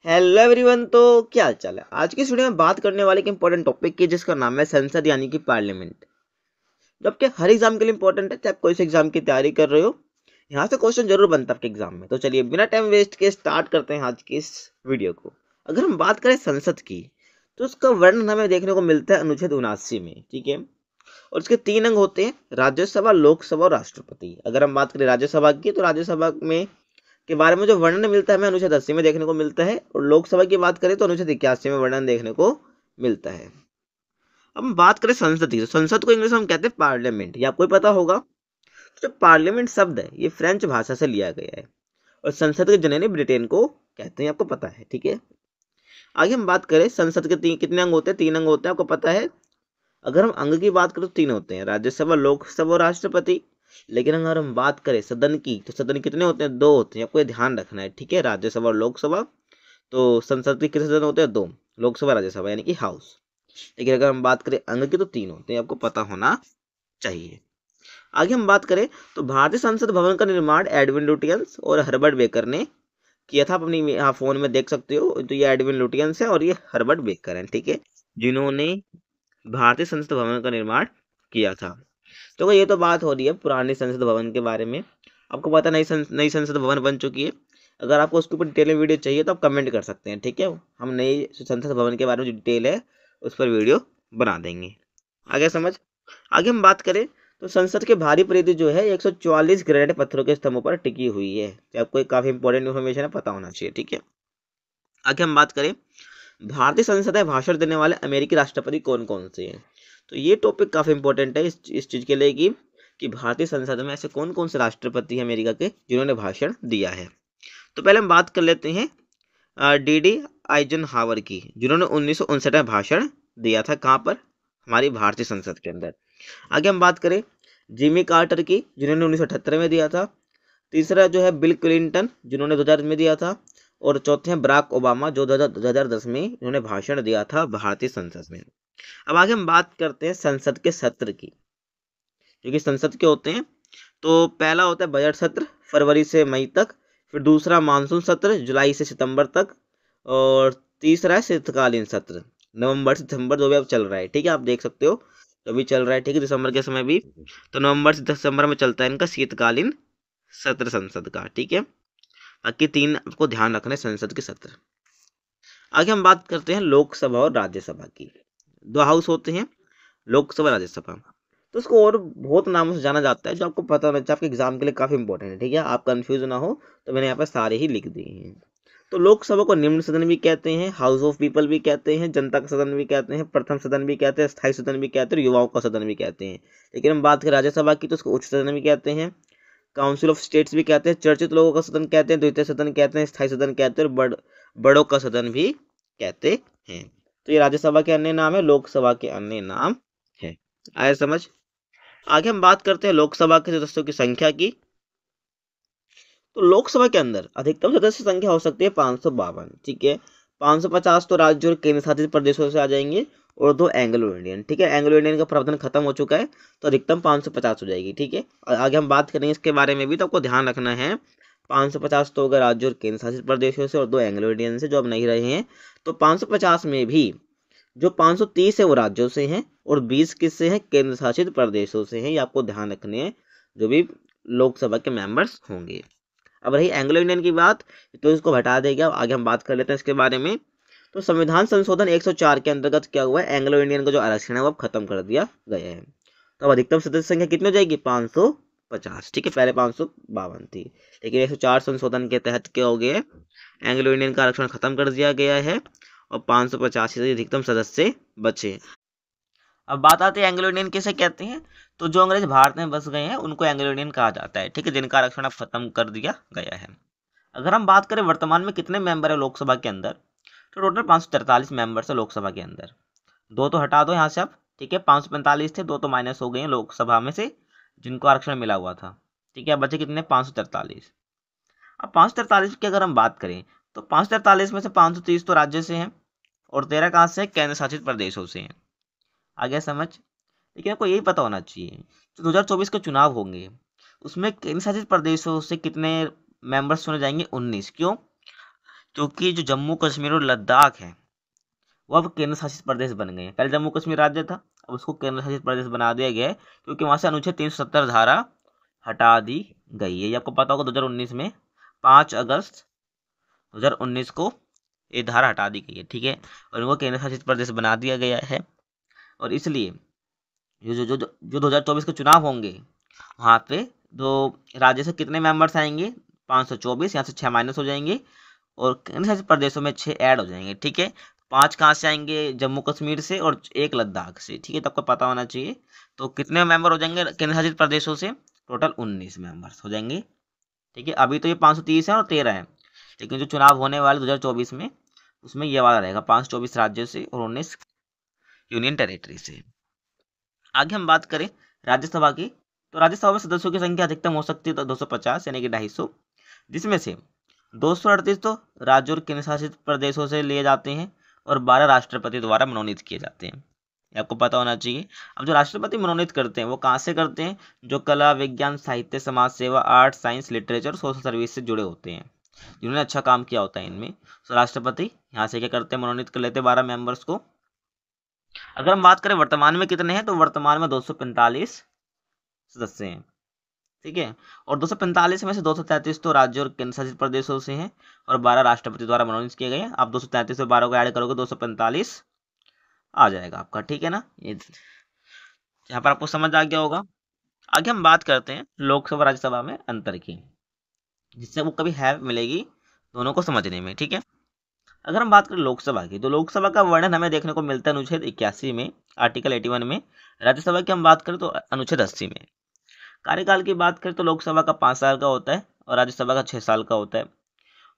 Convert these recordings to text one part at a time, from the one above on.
Hello everyone. तो क्या हाल चाल है। आज की इस वीडियो में बात करने वाले एक इंपॉर्टेंट टॉपिक की जिसका नाम है संसद यानी कि पार्लियामेंट। जो आपके हर एग्जाम के लिए इंपॉर्टेंट है, चाहे आप कोई से एग्जाम की तैयारी कर रहे हो, यहाँ से क्वेश्चन जरूर बनता है आपके एग्जाम में। तो चलिए बिना टाइम वेस्ट के स्टार्ट करते हैं आज की इस वीडियो को। अगर हम बात करें संसद की, तो उसका वर्णन हमें देखने को मिलता है अनुच्छेद 79 में। ठीक है, और इसके 3 अंग होते हैं, राज्यसभा, लोकसभा और राष्ट्रपति। अगर हम बात करें राज्यसभा की, तो राज्यसभा में के बारे में जो वर्णन मिलता है हमें अनुच्छेद 80 में देखने को मिलता है, और लोकसभा की बात करें तो अनुच्छेद 81 में वर्णन देखने को मिलता है। अब हम बात करें संसद की, तो संसद को इंग्लिश में हम कहते हैं पार्लियामेंट। ये आपको पता होगा। तो जो पार्लियामेंट शब्द है ये फ्रेंच भाषा से लिया गया है, और संसद के जननी ब्रिटेन को कहते हैं, आपको पता है। ठीक है, आगे हम बात करें संसद के कितने अंग होते हैं। 3 अंग होते हैं, आपको पता है। अगर हम अंग की बात करें तो 3 होते हैं, राज्यसभा, लोकसभा और राष्ट्रपति। लेकिन अगर हम बात करें सदन की, तो सदन कितने होते हैं? 2 होते हैं, आपको ये ध्यान रखना है। ठीक है, राज्यसभा और लोकसभा। तो संसद के कितने सदन होते हैं? 2, लोकसभा राज्यसभा यानी कि हाउस। लेकिन अगर हम बात करें अंग की तो 3 होते हैं, आपको पता होना चाहिए। आगे हम बात करें तो भारतीय संसद भवन का निर्माण एडविन लुटियंस और हर्बर्ट बेकर ने किया था। आप अपनी यहाँ फोन में देख सकते हो, तो ये एडविन लुटियंस है और ये हर्बर्ट बेकर है। ठीक है, जिन्होंने भारतीय संसद भवन का निर्माण किया था। तो ये तो बात हो रही है पुरानी संसद भवन के बारे में। आपको पता नई संसद भवन बन चुकी है। अगर आपको उसके ऊपर डिटेल में वीडियो चाहिए तो आप कमेंट कर सकते हैं। ठीक है, हम नई संसद भवन के बारे में जो डिटेल है उस पर वीडियो बना देंगे। आगे समझ। आगे हम बात करें तो संसद के भारी परिधि जो है 144 ग्रेनाइट पत्थरों के स्तंभों पर टिकी हुई है। तो आपको एक काफी इंपॉर्टेंट इन्फॉर्मेशन है, पता होना चाहिए। ठीक है, आगे हम बात करें भारतीय संसद में भाषण देने वाले अमेरिकी राष्ट्रपति कौन कौन से हैं। तो ये टॉपिक काफी इंपॉर्टेंट है इस चीज के लिए कि भारतीय संसद में ऐसे कौन कौन से राष्ट्रपति हैं अमेरिका के जिन्होंने भाषण दिया है। तो पहले हम बात कर लेते हैं डी आइजनहावर की, जिन्होंने 1959 में भाषण दिया था। कहाँ पर? हमारी भारतीय संसद के अंदर। आगे हम बात करें जिमी कार्टर की, जिन्होंने 1978 में दिया था। तीसरा जो है बिल क्लिंटन, जिन्होंने 2000 में दिया था। और चौथे हैं बराक ओबामा, जो 2010 में इन्होंने भाषण दिया था भारतीय संसद में। अब आगे हम बात करते हैं संसद के सत्र की, जो कि संसद के होते हैं। तो पहला होता है बजट सत्र, फरवरी से मई तक। फिर दूसरा मानसून सत्र, जुलाई से सितंबर तक। और तीसरा है शीतकालीन सत्र, नवंबर से दिसंबर, जो भी अब चल रहा है। ठीक है, आप देख सकते हो तो अभी चल रहा है। ठीक है, दिसंबर के समय भी, तो नवंबर से दिसंबर में चलता है इनका शीतकालीन सत्र संसद का। ठीक है, बाकी 3 आपको ध्यान रखना है संसद के सत्र। आगे हम बात करते हैं लोकसभा और राज्यसभा की। 2 हाउस होते हैं, लोकसभा, राज्यसभा। तो उसको और बहुत नामों से जाना जाता है, जो आपको पता होना चाहिए, आपके एग्जाम के लिए काफी इंपॉर्टेंट है। ठीक है, आप कंफ्यूज ना हो, तो मैंने यहाँ पर सारे ही लिख दिए हैं। तो लोकसभा को निम्न सदन भी कहते हैं, हाउस ऑफ पीपल भी कहते हैं, जनता का सदन भी कहते हैं, प्रथम सदन भी कहते हैं, स्थायी सदन भी कहते हैं, युवाओं का सदन भी कहते हैं। लेकिन हम बात करें राज्यसभा की, तो उसको उच्च सदन भी कहते हैं, काउंसिल ऑफ स्टेट्स भी कहते हैं, चर्चित लोगों का सदन कहते हैं, द्वितीय सदन कहते हैं, स्थायी सदन कहते हैं, और बड़ों का सदन भी कहते हैं। तो ये राज्यसभा के अन्य नाम है, लोकसभा के अन्य नाम है। आया समझ। आगे हम बात करते हैं लोकसभा के सदस्यों की संख्या की। तो लोकसभा के अंदर अधिकतम सदस्य संख्या हो सकती है 552। ठीक है, 550 तो राज्य और केंद्र शासित प्रदेशों से आ जाएंगे, और 2 एंग्लो इंडियन। ठीक है, एंग्लो इंडियन का प्रावधान खत्म हो चुका है, तो अधिकतम 550 हो जाएगी। ठीक है, और आगे हम बात करेंगे इसके बारे में भी, तो आपको ध्यान रखना है 550 तो होगा राज्य और केंद्र शासित प्रदेशों से, और 2 एंग्लो इंडियन से, जो अब नहीं रहे हैं। तो 550 में भी जो 530 है वो राज्यों से हैं, और 20 किससे हैं? केंद्र शासित प्रदेशों से हैं। ये आपको ध्यान रखने हैं जो भी लोकसभा के मेंबर्स होंगे। अब रही एंग्लो इंडियन की बात, तो इसको हटा देगा। आगे हम बात कर लेते हैं इसके बारे में। तो संविधान संशोधन 104 के अंतर्गत क्या हुआ है? एंग्लो इंडियन का जो आरक्षण है वो अब खत्म कर दिया गया है। तो अब अधिकतम सदस्य संख्या कितनी हो जाएगी? 550। ठीक है, पहले 552 थी, लेकिन 104 संशोधन के तहत क्या हो गया? एंग्लो इंडियन का आरक्षण खत्म कर दिया गया है, और 550 से अधिकतम सदस्य बचे। अब बात आती है एंग्लो इंडियन किसे कहते हैं। तो जो अंग्रेज भारत में बस गए हैं उनको एंग्लो इंडियन कहा जाता है। ठीक है, जिनका आरक्षण अब खत्म कर दिया गया है। अगर हम बात करें वर्तमान में कितने मेंबर है लोकसभा के अंदर, तो टोटल 543 मेंबर्स है लोकसभा के अंदर। 2 तो हटा दो यहाँ से अब। ठीक है, 545 थे, 2 तो माइनस हो गए हैं लोकसभा में से जिनको आरक्षण मिला हुआ था। ठीक है, बचे कितने? 543। अब 543 की अगर हम बात करें तो 543 में से 530 तो राज्य से हैं, और 13 कहाँ से? केंद्र शासित प्रदेशों से हैं। आगे समझ। लेकिन आपको यही पता होना चाहिए जो 2024 के चुनाव होंगे उसमें केंद्र शासित प्रदेशों से कितने मेंबर्स चुने जाएंगे? 19। क्यों? क्योंकि जो जम्मू कश्मीर और लद्दाख है वो अब केंद्र शासित प्रदेश बन गए हैं। पहले जम्मू कश्मीर राज्य था, अब उसको केंद्र शासित प्रदेश बना दिया गया है, क्योंकि वहां से अनुच्छेद 370 धारा हटा दी गई है। ये आपको पता होगा 2019 में 5 अगस्त 2019 को ये धारा हटा दी गई है, ठीक है, और इनको केंद्र शासित प्रदेश बना दिया गया है। और इसलिए जो जो जो जो 2024 के चुनाव होंगे वहाँ पे दो राज्य से कितने मेंबर्स आएंगे, 524, यहाँ से 6 माइनस हो जाएंगे और केंद्र शासित प्रदेशों में 6 ऐड हो जाएंगे, ठीक है। 5 कहाँ से आएंगे, जम्मू कश्मीर से, और 1 लद्दाख से, ठीक है, तो आपको पता होना चाहिए। तो कितने मेंबर हो जाएंगे केंद्र शासित प्रदेशों से, टोटल 19 मेंबर्स हो जाएंगे, ठीक है। अभी तो ये 530 है और 13 है, लेकिन जो चुनाव होने वाले 2024 में उसमें ये वाला रहेगा 524 राज्यों से और 19 यूनियन टेरिटरी से। आगे हम बात करें राज्यसभा की, तो राज्यसभा में सदस्यों की संख्या अधिकतम हो सकती है तो 250 यानी कि 250, जिसमें से 238 तो राज्यों और केंद्र शासित प्रदेशों से लिए जाते हैं और 12 राष्ट्रपति द्वारा मनोनीत किए जाते हैं, ये आपको पता होना चाहिए। अब जो राष्ट्रपति मनोनीत करते हैं वो कहाँ से करते हैं, जो कला, विज्ञान, साहित्य, समाज सेवा, art, science, literature, social service से जुड़े होते हैं, जिन्होंने अच्छा काम किया होता है इनमें। तो राष्ट्रपति यहाँ से क्या करते हैं, मनोनीत कर लेते हैं 12 मेंबर्स को। अगर हम बात करें वर्तमान में कितने हैं, तो वर्तमान में 245 सदस्य हैं, ठीक है, और 245 में से 233 तो राज्यों और केंद्र शासित प्रदेशों से हैं और 12 राष्ट्रपति द्वारा मनोनीत किए गए हैं। आप 233 और 12 को ऐड करोगे 245 आ जाएगा आपका, ठीक है ना। ये यहाँ पर आपको समझ आ गया होगा। आगे हम बात करते हैं लोकसभा राज्यसभा में अंतर की, जिससे वो कभी हेल्प मिलेगी दोनों को समझने में, ठीक है। अगर हम बात करें लोकसभा की, तो लोकसभा का वर्णन हमें देखने को मिलता है अनुच्छेद 81 में, आर्टिकल 81 में। राज्यसभा की हम बात करें तो अनुच्छेद 80 में। कार्यकाल की बात करें तो लोकसभा का 5 साल का होता है और राज्यसभा का 6 साल का होता है।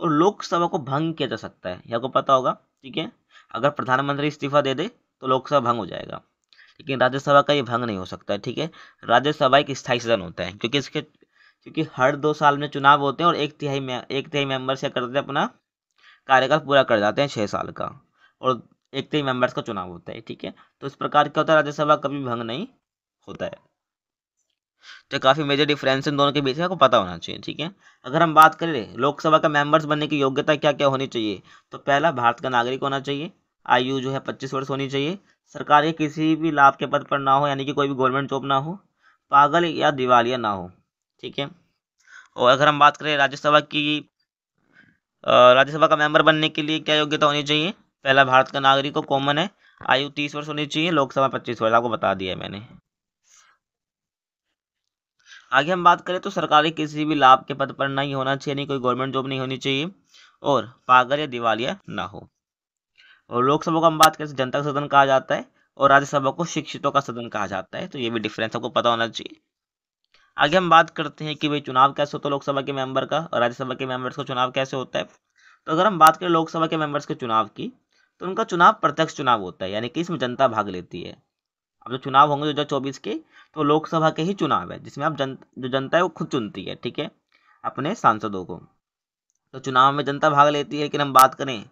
और लोकसभा को भंग किया जा सकता है, ये आपको पता होगा, ठीक है। अगर प्रधानमंत्री इस्तीफा दे दे तो लोकसभा भंग हो जाएगा, लेकिन राज्यसभा का ये भंग नहीं हो सकता है, ठीक है। राज्यसभा एक स्थायी सदन होता है, क्योंकि हर 2 साल में चुनाव होते हैं और एक तिहाई मेंबर क्या करते हैं, अपना कार्यकाल पूरा कर जाते हैं 6 साल का, और एक तिहाई मेंबर्स का चुनाव होता है, ठीक है। तो इस प्रकार क्या होता है, राज्यसभा कभी भंग नहीं होता है। तो काफ़ी मेजर डिफरेंस इन दोनों के बीच में आपको पता होना चाहिए, ठीक है। अगर हम बात करें लोकसभा का मेंबर्स बनने की योग्यता क्या क्या होनी चाहिए, तो पहला, भारत का नागरिक होना चाहिए, आयु जो है 25 वर्ष होनी चाहिए, सरकार के किसी भी लाभ के पद पर ना हो, यानी कि कोई भी गवर्नमेंट जॉब ना हो, पागल या दिवालिया ना हो, ठीक है। और अगर हम बात करें राज्यसभा का मेंबर बनने के लिए क्या योग्यता होनी चाहिए, पहला, भारत का नागरिक हो, कॉमन है, आयु 30 वर्ष होनी चाहिए, लोकसभा 25 वर्ष, आपको बता दिया है मैंने। आगे हम बात करें तो सरकारी किसी भी लाभ के पद पर नहीं होना चाहिए, नहीं कोई गवर्नमेंट जॉब नहीं होनी चाहिए, और पागल या दिवालिया ना हो। और लोकसभा को हम बात करें तो जनता का सदन कहा जाता है और राज्यसभा को शिक्षितों का सदन कहा जाता है, तो ये भी डिफरेंस आपको पता होना चाहिए। आगे हम बात करते हैं कि भाई चुनाव कैसे होता है लोकसभा के मेंबर का और राज्यसभा के मेंबर्स का चुनाव कैसे होता है। तो अगर हम बात करें लोकसभा के मेंबर्स के चुनाव की, तो उनका चुनाव प्रत्यक्ष चुनाव होता है, यानी कि इसमें जनता भाग लेती है। अब जो चुनाव होंगे 2024 के, तो लोकसभा के ही चुनाव है, जिसमें आप जो जनता है वो खुद चुनती है, ठीक है, अपने सांसदों को। तो चुनाव में जनता भाग लेती है, लेकिन हम बात करें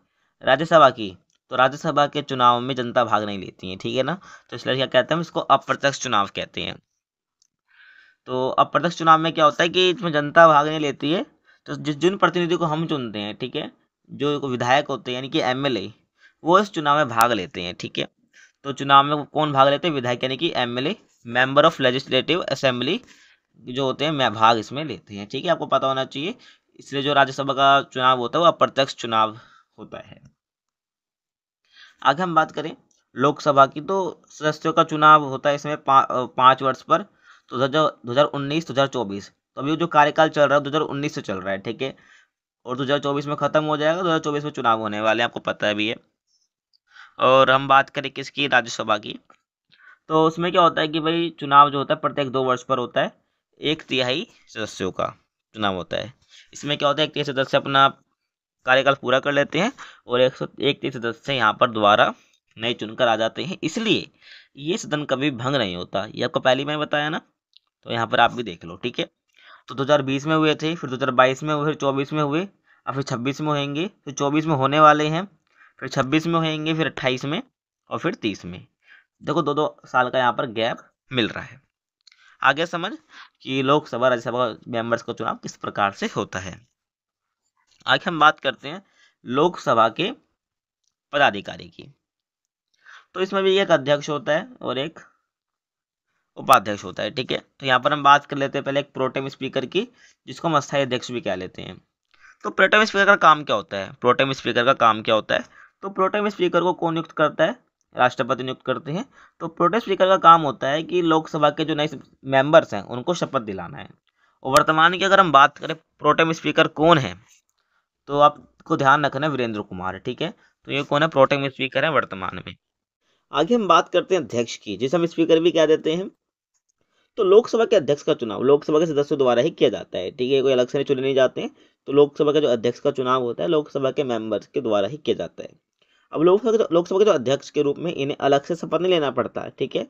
राज्यसभा की, तो राज्यसभा के चुनाव में जनता भाग नहीं लेती है, ठीक है ना। तो इसलिए क्या कहते हैं हम इसको अप्रत्यक्ष चुनाव कहते हैं। तो अप्रत्यक्ष चुनाव में क्या होता है कि इसमें जनता भाग नहीं लेती है, तो जिन प्रतिनिधि को हम चुनते हैं, ठीक है, जो विधायक होते हैं यानी कि एमएलए, वो इस चुनाव में भाग लेते हैं, ठीक है। तो चुनाव में कौन भाग लेते हैं, विधायक यानी कि MLA, member of legislative assembly जो होते हैं भाग इसमें लेते हैं, ठीक है, आपको पता होना चाहिए। इसलिए जो राज्यसभा का चुनाव होता है वो अप्रत्यक्ष चुनाव होता है। आगे हम बात करें लोकसभा की, तो सदस्यों का चुनाव होता है इसमें 5 वर्ष पर, तो 2019 2024, तो अभी जो कार्यकाल चल रहा है 2019 से चल रहा है, ठीक है, और 2024 में खत्म हो जाएगा, 2024 में चुनाव होने वाले हैं, आपको पता है भी है। और हम बात करें किसकी, राज्यसभा की, तो उसमें क्या होता है कि भाई चुनाव जो होता है प्रत्येक 2 वर्ष पर होता है, 1/3 सदस्यों का चुनाव होता है। इसमें क्या होता है, 1/3 सदस्य अपना कार्यकाल पूरा कर लेते हैं और 1/3 सदस्य यहाँ पर दोबारा नए चुनकर आ जाते हैं, इसलिए ये सदन कभी भंग नहीं होता। ये आपको पहले मैंने बताया ना, तो यहाँ पर आप भी देख लो, ठीक है। तो 2020 में हुए थे, फिर 2022 में हुए, फिर 24 में हुए, और फिर 26 में होंगे, फिर 24 में होने वाले हैं, फिर 26 में होंगे, फिर 28 में और फिर 30 में। देखो 2-2 साल का यहाँ पर गैप मिल रहा है। आगे समझ कि लोकसभा राज्यसभा मेंबर्स का चुनाव किस प्रकार से होता है। आगे हम बात करते हैं लोकसभा के पदाधिकारी की। तो इसमें भी एक अध्यक्ष होता है और एक उपाध्यक्ष होता है, ठीक है। तो यहाँ पर हम बात कर लेते हैं पहले एक प्रोटेम स्पीकर की, जिसको हम अस्थायी अध्यक्ष भी कह लेते हैं। तो प्रोटेम स्पीकर का काम क्या होता है? प्रोटेम स्पीकर का काम क्या होता है? तो प्रोटेम स्पीकर को कौन नियुक्त करता है? राष्ट्रपति नियुक्त करते हैं। तो प्रोटेम स्पीकर का काम होता है कि लोकसभा के जो नए मेंबर्स हैं उनको शपथ दिलाना है। और वर्तमान की अगर हम बात करें प्रोटेम स्पीकर कौन है, तो आपको ध्यान रखना है वीरेंद्र कुमार, ठीक है। तो ये कौन है? प्रोटेम स्पीकर है वर्तमान में। आगे हम बात करते हैं अध्यक्ष की, जिसे हम स्पीकर भी कह देते हैं। तो लोकसभा के अध्यक्ष का चुनाव लोकसभा के सदस्यों द्वारा ही किया जाता है, ठीक है। कोई अलग से नहीं चुने नहीं जाते हैं। तो लोकसभा का जो अध्यक्ष का चुनाव होता है लोकसभा के मेंबर्स के द्वारा ही किया जाता है। अब लोकसभा के जो अध्यक्ष के रूप में इन्हें अलग से शपथ नहीं लेना पड़ता है, ठीक है।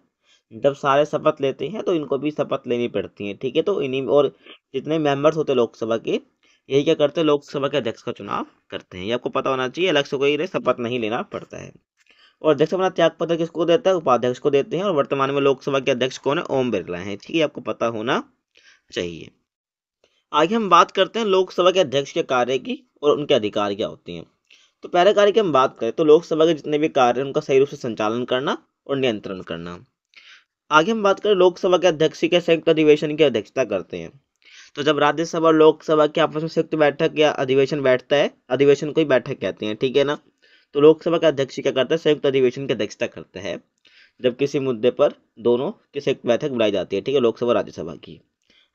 जब सारे शपथ लेते हैं तो इनको भी शपथ लेनी पड़ती है, ठीक है। तो इन्हीं और जितने मेंबर्स होते हैं लोकसभा के, यही क्या करते हैं? लोकसभा के अध्यक्ष का चुनाव करते हैं। ये आपको पता होना चाहिए, अलग से कोई शपथ नहीं लेना पड़ता है। और अध्यक्ष अपना त्यागपत्र किसको देता है? उपाध्यक्ष को देते हैं। और वर्तमान में लोकसभा के अध्यक्ष कौन है? ओम बिरला है, ठीक है। आपको पता होना चाहिए। आगे हम बात करते हैं लोकसभा के अध्यक्ष के कार्य की और उनके अधिकार क्या होते हैं। तो पहले कार्य की हम बात करें तो लोकसभा के जितने भी कार्य हैं उनका सही रूप से संचालन करना और नियंत्रण करना। आगे हम बात करें लोकसभा के अध्यक्ष के संयुक्त अधिवेशन की अध्यक्षता करते हैं। तो जब राज्यसभा और लोकसभा की आपस में संयुक्त बैठक या अधिवेशन बैठता है, अधिवेशन को ही बैठक कहते हैं, ठीक है ना। तो लोकसभा का अध्यक्ष क्या करता है? संयुक्त अधिवेशन की अध्यक्षता करता है जब किसी मुद्दे पर दोनों की संयुक्त बैठक बुलाई जाती है, ठीक है, लोकसभा राज्यसभा की।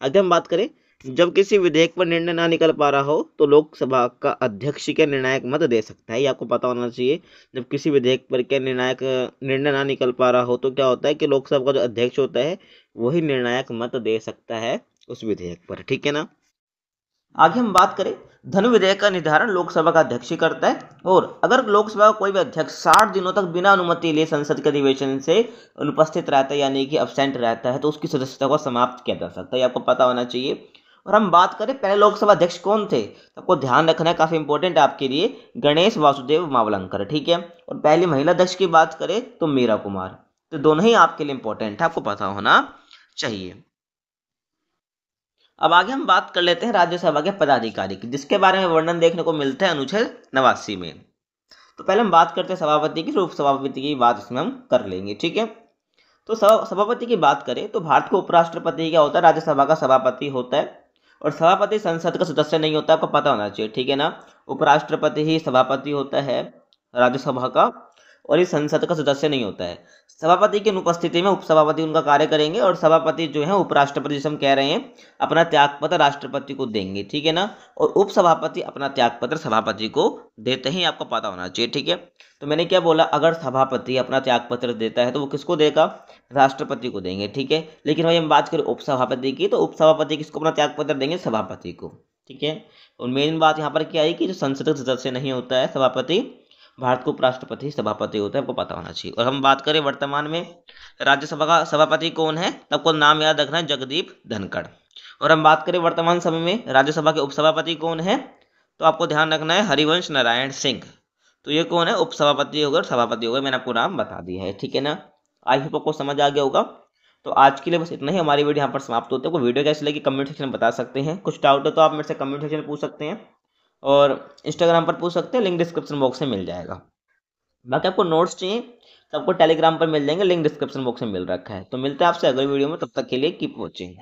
आगे हम बात करें जब किसी विधेयक पर निर्णय ना निकल पा रहा हो तो लोकसभा का अध्यक्ष के निर्णायक मत दे सकता है। ये आपको पता होना चाहिए। जब किसी विधेयक पर क्या निर्णय ना निकल पा रहा हो तो क्या होता है कि लोकसभा का जो अध्यक्ष होता है वही निर्णायक मत दे सकता है उस विधेयक पर, ठीक है ना। आगे हम बात करें धन विधेयक का निर्धारण लोकसभा का अध्यक्ष ही करता है। और अगर लोकसभा का कोई भी अध्यक्ष 60 दिनों तक बिना अनुमति लिए संसद के अधिवेशन से अनुपस्थित रहता है, यानी कि अब्सेंट रहता है, तो उसकी सदस्यता को समाप्त किया जा सकता है। आपको पता होना चाहिए। और हम बात करें पहले लोकसभा अध्यक्ष कौन थे, तो आपको ध्यान रखना है, काफी इंपॉर्टेंट है आपके लिए, गणेश वासुदेव मावलंकर, ठीक है। और पहली महिला अध्यक्ष की बात करें तो मीरा कुमार। तो दोनों ही आपके लिए इंपॉर्टेंट है, आपको पता होना चाहिए। अब आगे हम बात कर लेते हैं राज्यसभा के पदाधिकारी की, जिसके बारे में वर्णन देखने को मिलता है अनुच्छेद 89 में। तो पहले हम बात करते हैं सभापति की, फिर उपसभापति की बात इसमें हम कर लेंगे, ठीक है। तो सभापति की बात करें तो भारत का उपराष्ट्रपति क्या होता है? राज्यसभा का सभापति होता है। और सभापति संसद का सदस्य नहीं होता, आपको पता होना चाहिए, ठीक है ना। उपराष्ट्रपति ही सभापति होता है राज्यसभा का, और ये संसद का सदस्य नहीं होता है। सभापति की अनुपस्थिति में उपसभापति उनका कार्य करेंगे, और सभापति जो है उपराष्ट्रपति जिसे हम कह रहे हैं अपना त्यागपत्र राष्ट्रपति को देंगे, ठीक है ना। और उपसभापति अपना त्यागपत्र सभापति को देते ही, आपको पता होना चाहिए, ठीक है। तो मैंने क्या बोला, अगर सभापति अपना त्यागपत्र देता है तो वो किसको देगा? राष्ट्रपति को देंगे, ठीक है। लेकिन भाई हम बात करें उपसभापति की, तो उपसभापति किसको अपना त्यागपत्र देंगे? सभापति को, ठीक है। और मेन बात यहाँ पर क्या है कि जो संसद का सदस्य नहीं होता है सभापति, भारत को उपराष्ट्रपति सभापति होता है, आपको पता होना चाहिए। और हम बात करें वर्तमान में राज्यसभा का सभापति कौन है, तो आपको नाम याद रखना है, जगदीप धनखड़। और हम बात करें वर्तमान समय में राज्यसभा के उपसभापति कौन है, तो आपको ध्यान रखना है हरिवंश नारायण सिंह। तो ये कौन है? उपसभापति हो गए और सभापति हो गए, मैंने आपको नाम बता दिया है, ठीक है ना। आई होप आपको समझ आ गया होगा। तो आज के लिए बस इतना ही, हमारी वीडियो यहाँ पर समाप्त होती है। आपको वीडियो कैसी लगी कमेंट सेक्शन में बता सकते हैं। कुछ डाउट हो तो आप मेरे से कमेंट सेक्शन में पूछ सकते हैं, और इंस्टाग्राम पर पूछ सकते हैं, लिंक डिस्क्रिप्शन बॉक्स में मिल जाएगा। बाकी आपको नोट्स चाहिए तो आपको टेलीग्राम पर मिल जाएंगे, लिंक डिस्क्रिप्शन बॉक्स में मिल रखा है। तो मिलते हैं आपसे अगली वीडियो में, तब तक के लिए कीप वॉचिंग।